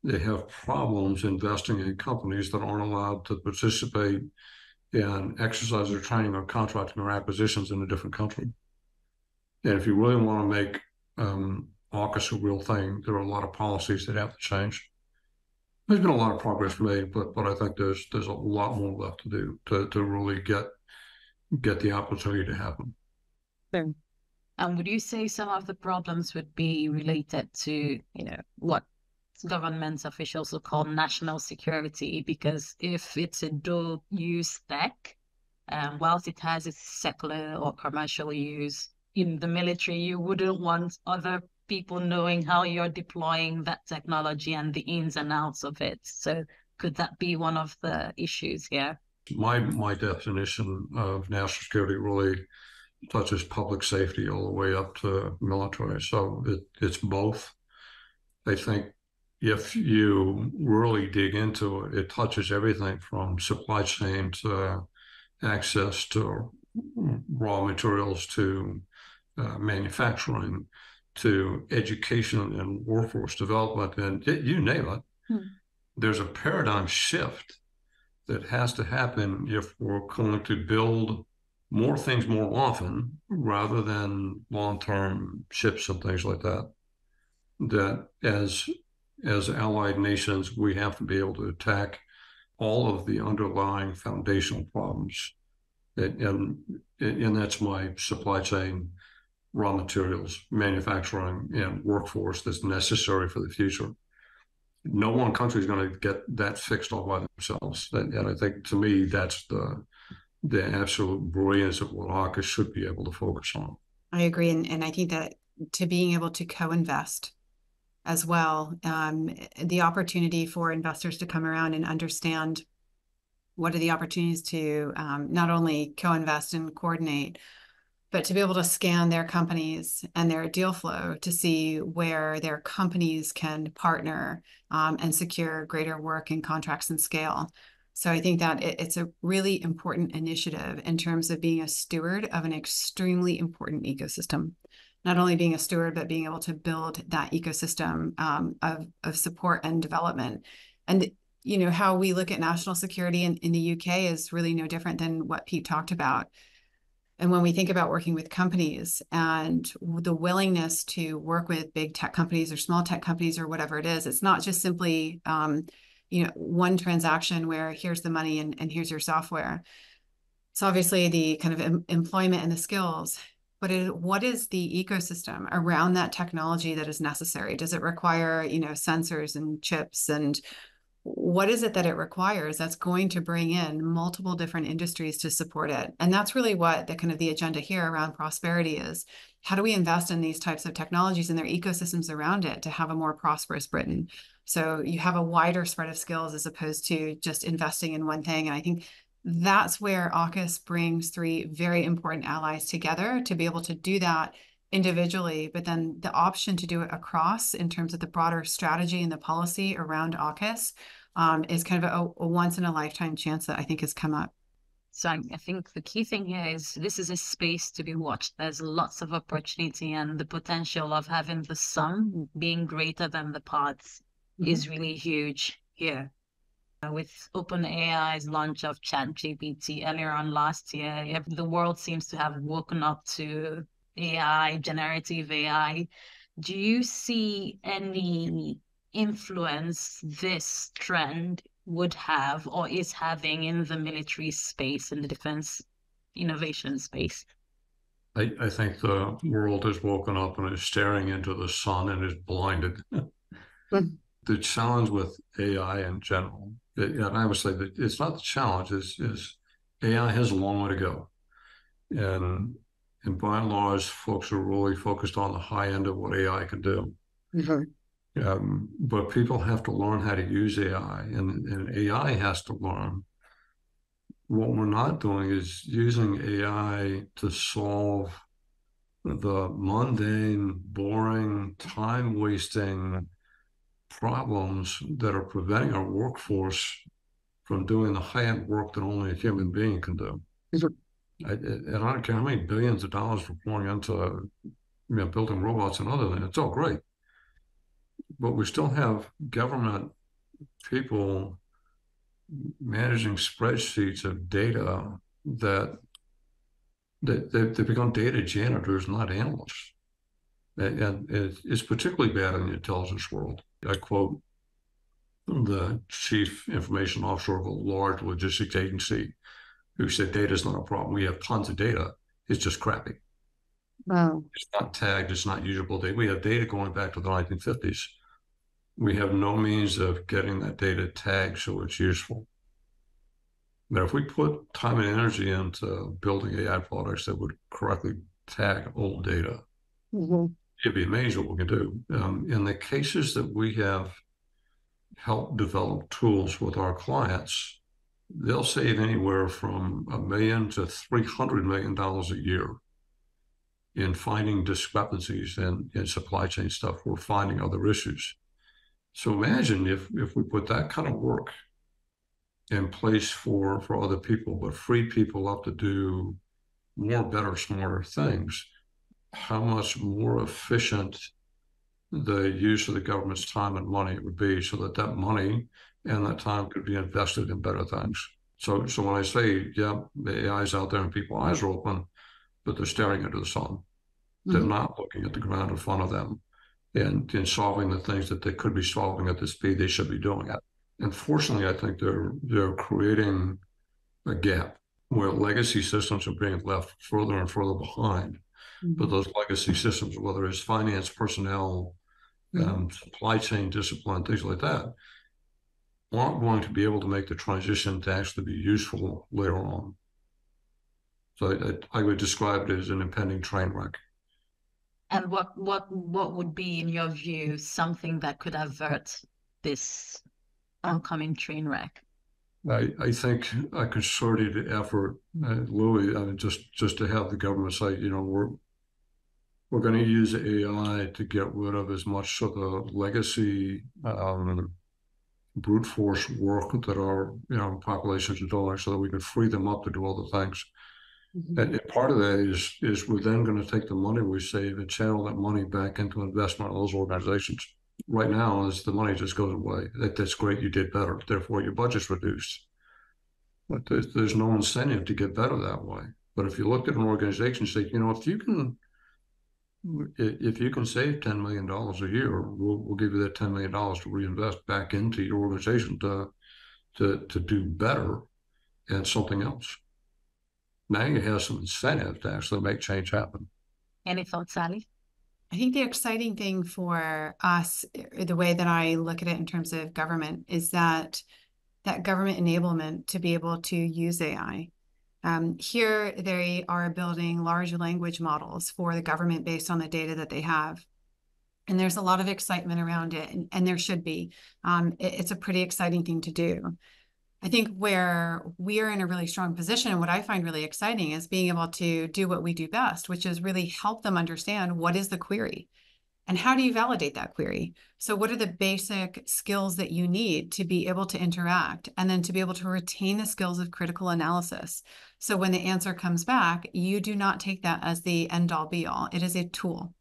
they have problems investing in companies that aren't allowed to participate in exercise or training or contracting or acquisitions in a different country. And if you really want to make AUKUS a real thing, there are a lot of policies that have to change. There's been a lot of progress made, but I think there's a lot more left to do to really get the opportunity to happen. Sure. And would you say some of the problems would be related to, what government officials will call national security? Because if it's a dual-use tech, whilst it has its secular or commercial use in the military, you wouldn't want other people knowing how you're deploying that technology and the ins and outs of it. So could that be one of the issues here? My definition of national security really touches public safety all the way up to military. So it's both. I think if you really dig into it, it touches everything from supply chain to access to raw materials to manufacturing to education and workforce development, and you name it. There's a paradigm shift that has to happen if we're going to build more things more often rather than long-term ships and things like that. That as allied nations, we have to be able to attack all of the underlying foundational problems. And that's my supply chain, raw materials, manufacturing, and workforce that's necessary for the future. No one country is going to get that fixed all by themselves. And I think, to me, that's the absolute brilliance of what AUKUS should be able to focus on. I agree. And I think that to being able to co-invest as well, the opportunity for investors to come around and understand what are the opportunities to not only co-invest and coordinate, but to be able to scan their companies and their deal flow to see where their companies can partner and secure greater work and contracts and scale. So I think that it's a really important initiative in terms of being a steward of an extremely important ecosystem. Not only being a steward, but being able to build that ecosystem of support and development. And you know, how we look at national security in the UK is really no different than what Pete talked about. And when we think about working with companies and the willingness to work with big tech companies or small tech companies or whatever it is, it's not just simply you know, one transaction where here's the money and here's your software. It's obviously the kind of employment and the skills, but what is the ecosystem around that technology that is necessary? Does it require, you know, sensors and chips, and what is it that it requires that's going to bring in multiple different industries to support it? And that's really what the kind of the agenda here around prosperity is. How do we invest in these types of technologies and their ecosystems around it to have a more prosperous Britain? So you have a wider spread of skills as opposed to just investing in one thing. And I think that's where AUKUS brings three very important allies together to be able to do that individually, but then the option to do it across in terms of the broader strategy and the policy around AUKUS is kind of a once in a lifetime chance that I think has come up. So I think the key thing here is this is a space to be watched. There's lots of opportunity, and the potential of having the sum being greater than the parts is really huge here. With OpenAI's launch of ChatGPT earlier on last year, the world seems to have woken up to AI, generative AI. Do you see any influence this trend would have or is having in the military space, in the defense innovation space? I think the world has woken up and is staring into the sun and is blinded. The challenge with AI in general, and I would say that it's not the challenge, is AI has a long way to go. And by and large, folks are really focused on the high end of what AI can do. But people have to learn how to use AI, and AI has to learn. What we're not doing is using AI to solve the mundane, boring, time-wasting problems that are preventing our workforce from doing the high-end work that only a human being can do. And I don't care how many billions of dollars we're pouring into building robots and other things. It's all great. But we still have government people managing spreadsheets of data that they become data janitors, not analysts. And it's particularly bad in the intelligence world. I quote the chief information officer of a large logistics agency who said, data is not a problem. We have tons of data. It's just crappy. Wow. It's not tagged. It's not usable data. We have data going back to the 1950s. We have no means of getting that data tagged so it's useful. But if we put time and energy into building AI products that would correctly tag old data, it'd be amazing what we can do. In the cases that we have helped develop tools with our clients, they'll save anywhere from $1 million to $300 million a year in finding discrepancies in supply chain stuff or finding other issues. So imagine if we put that kind of work in place for other people, but free people up to do more, better, smarter things. how much more efficient the use of the government's time and money would be, so that that money and that time could be invested in better things. So when I say, yeah, the AI is out there and people's eyes are open, but they're staring into the sun. They're not looking at the ground in front of them and solving the things that they could be solving at the speed they should be doing it. Unfortunately, I think they're creating a gap where legacy systems are being left further and further behind. But those legacy systems, whether it's finance, personnel, supply chain discipline, things like that, aren't going to be able to make the transition to actually be useful later on. So I would describe it as an impending train wreck. And what would be, in your view, something that could avert this oncoming train wreck? I think a concerted effort, Louis, I mean, just to have the government say, you know, we're going to use AI to get rid of as much of the legacy brute force work that our populations are doing, so that we can free them up to do other things. And part of that is we're then going to take the money we save and channel that money back into investment in those organizations. Right now, as the money just goes away, that's great, you did better, therefore your budget's reduced. But there's no incentive to get better that way. But if you looked at an organization and say, you know, if you can save $10 million a year, we'll give you that $10 million to reinvest back into your organization to do better and something else. Now you have some incentive to actually make change happen. Any thoughts, Sally? I think the exciting thing for us, the way that I look at it in terms of government, is that government enablement to be able to use AI. Here, they are building large language models for the government based on the data that they have. And there's a lot of excitement around it, and there should be. It's a pretty exciting thing to do. I think where we are in a really strong position, and what I find really exciting, is being able to do what we do best, which is really help them understand what is the query and how do you validate that query. So what are the basic skills that you need to be able to interact, and then to be able to retain the skills of critical analysis. So when the answer comes back, you do not take that as the end all be all. It is a tool.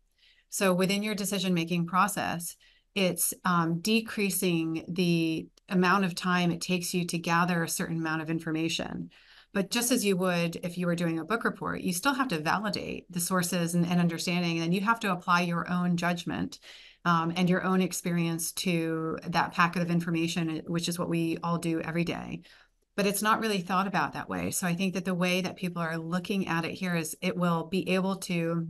So within your decision-making process, it's decreasing the amount of time it takes you to gather a certain amount of information. But just as you would if you were doing a book report, you still have to validate the sources and understanding, and you have to apply your own judgment and your own experience to that packet of information, which is what we all do every day. But it's not really thought about that way. So I think that the way that people are looking at it here is it will be able to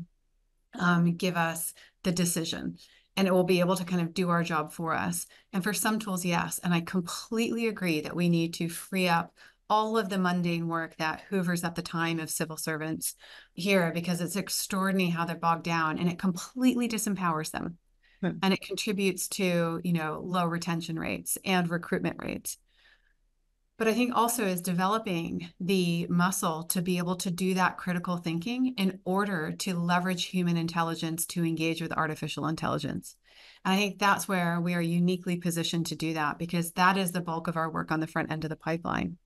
give us the decision, and it will be able to kind of do our job for us. And for some tools, yes. And I completely agree that we need to free up all of the mundane work that hoovers up the time of civil servants here, because it's extraordinary how they're bogged down, and it completely disempowers them. And it contributes to, low retention rates and recruitment rates. But I think also is developing the muscle to be able to do that critical thinking in order to leverage human intelligence to engage with artificial intelligence. And I think that's where we are uniquely positioned to do that, because that is the bulk of our work on the front end of the pipeline,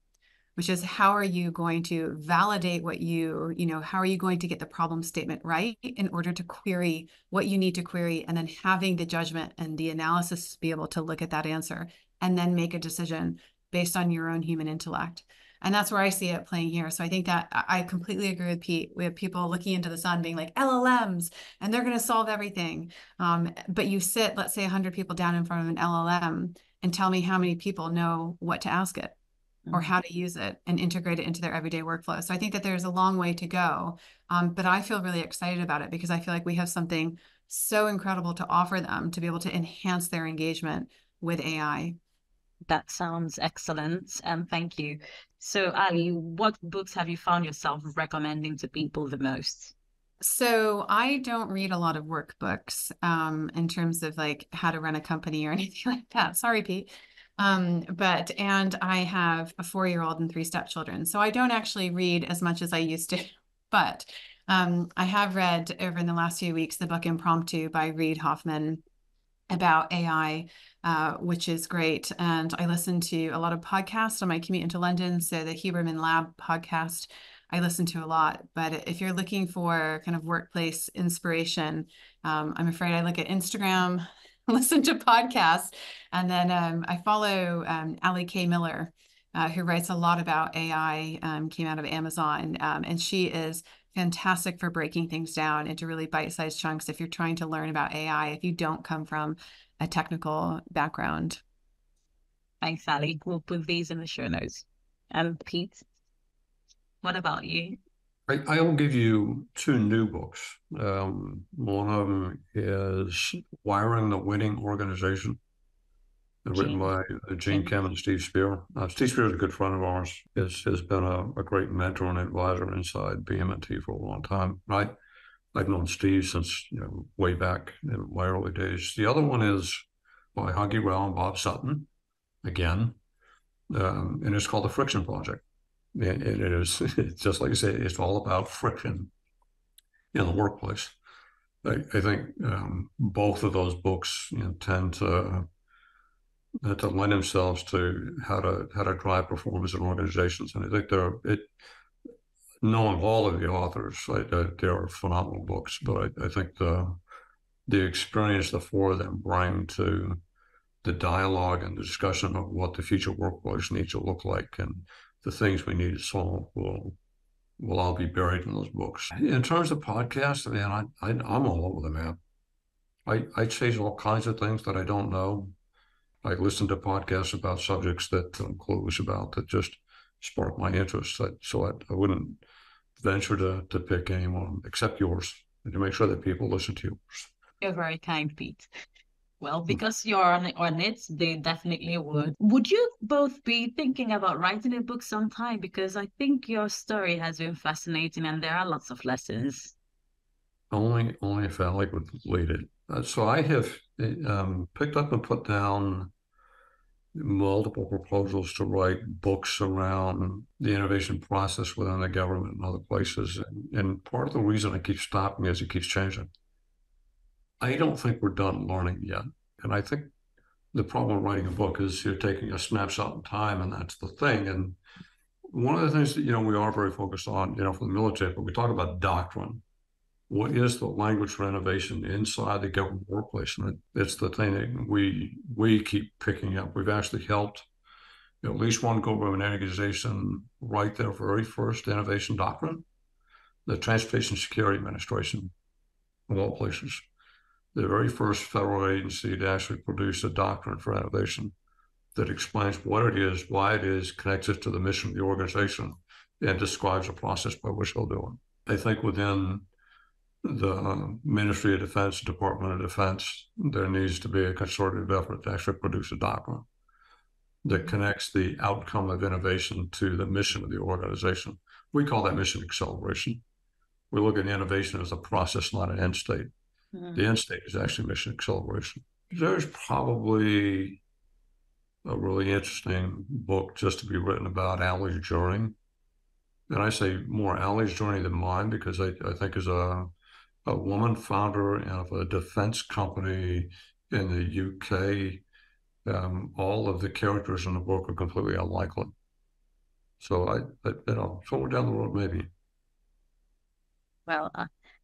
which is how are you going to validate what how are you going to get the problem statement right in order to query what you need to query, and then having the judgment and the analysis to be able to look at that answer and then make a decision based on your own human intellect. And that's where I see it playing here. So I think that I completely agree with Pete. We have people looking into the sun being like LLMs, and they're going to solve everything. But you sit, let's say 100 people down in front of an LLM and tell me how many people know what to ask it or how to use it and integrate it into their everyday workflow. So I think that there's a long way to go. But I feel really excited about it, because I feel like we have something so incredible to offer them to be able to enhance their engagement with AI. That sounds excellent, and thank you. So, Ali, what books have you found yourself recommending to people the most? So I don't read a lot of workbooks in terms of like how to run a company or anything like that. Sorry, Pete. And I have a 4-year-old and 3 stepchildren, so I don't actually read as much as I used to. But I have read over in the last few weeks the book Impromptu by Reid Hoffman about AI, which is great. And I listen to a lot of podcasts on my commute into London. So the Huberman Lab podcast I listen to a lot. But if you're looking for kind of workplace inspiration, I'm afraid I look at Instagram, listen to podcasts, and then I follow Ali K. Miller, who writes a lot about AI, came out of Amazon, and she is fantastic for breaking things down into really bite-sized chunks if you're trying to learn about AI, if you don't come from a technical background. Thanks, Ali. We'll put these in the show notes. And Pete, what about you? I will give you two new books. One of them is Wiring the Winning Organization, written by Gene Kim and Steve Spear. Steve Spear is a good friend of ours. Has been a great mentor and advisor inside BMNT for a long time. I've known Steve since way back in my early days. The other one is by Huggy Rao and Bob Sutton, again, and it's called The Friction Project. And it is, just like you say, it's all about friction in the workplace. I think both of those books tend to lend themselves to how to drive performance in organizations. And I think knowing all of the authors, they are phenomenal books. But I think the experience the four of them bring to the dialogue and the discussion of what the future workplace needs to look like and the things we need to solve will all be buried in those books. In terms of podcasts, man, I'm all over the map. I chase all kinds of things that I don't know. I listen to podcasts about subjects that I'm clueless about that just spark my interest. So I wouldn't venture to pick anyone except yours, and to make sure that people listen to yours. You're very kind, Pete. Well, because you're on it, they definitely would. Would you both be thinking about writing a book sometime? Because I think your story has been fascinating and there are lots of lessons. Only if Alec would lead it. So I have picked up and put down multiple proposals to write books around the innovation process within the government and other places. And part of the reason I keep stopping is it keeps changing. I don't think we're done learning yet. And I think the problem with writing a book is you're taking a snapshot in time, and that's the thing. And one of the things that, we are very focused on, for the military, but we talk about doctrine. What is the language for innovation inside the government workplace? And it's the thing that we keep picking up. We've actually helped at least one government organization write their very first innovation doctrine, the Transportation Security Administration, of all places. The very first federal agency to actually produce a doctrine for innovation that explains what it is, why it is, connects it to the mission of the organization, and describes a process by which they'll do it. I think within the Ministry of Defense, Department of Defense, there needs to be a concerted effort to actually produce a doctrine that connects the outcome of innovation to the mission of the organization. We call that mission acceleration. We look at innovation as a process, not an end state. The end state is actually mission acceleration. There's probably a really interesting book just to be written about Ali's journey. And I say more Ali's journey than mine because I think as a woman founder of a defense company in the UK, all of the characters in the book are completely unlikely. So somewhere down the road, maybe. Well,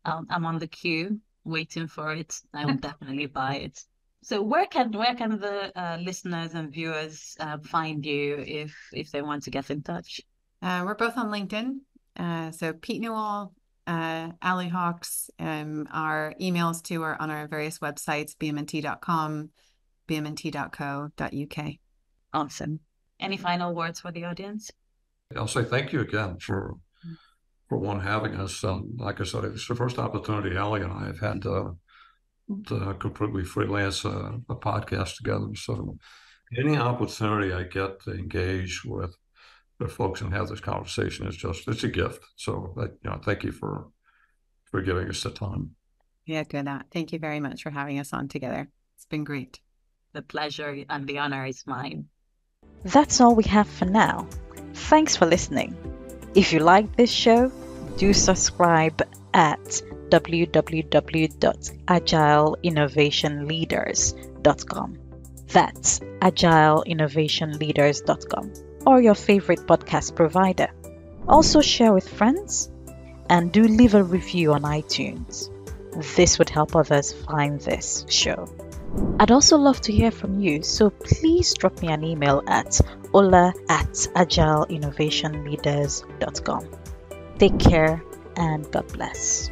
I'm on the queue waiting for it. I will definitely buy it. So where can the listeners and viewers find you if they want to get in touch? We're both on LinkedIn. So Pete Newell, Ali Hawks, our emails too are on our various websites, bmnt.com, bmnt.co.uk. Awesome. Any final words for the audience? I'll say thank you again for one having us. Like I said, it's the first opportunity Ali and I have had to completely freelance a podcast together. So any opportunity I get to engage with the folks and have this conversation it's a gift. So thank you for giving us the time. Yeah, good. Thank you very much for having us on together. It's been great. The pleasure and the honor is mine. That's all we have for now. Thanks for listening. If you like this show, do subscribe at www.agileinnovationleaders.com. That's agileinnovationleaders.com or your favorite podcast provider. Also share with friends and do leave a review on iTunes. This would help others find this show. I'd also love to hear from you, so please drop me an email at ola@agileinnovationleaders.com. Take care and God bless.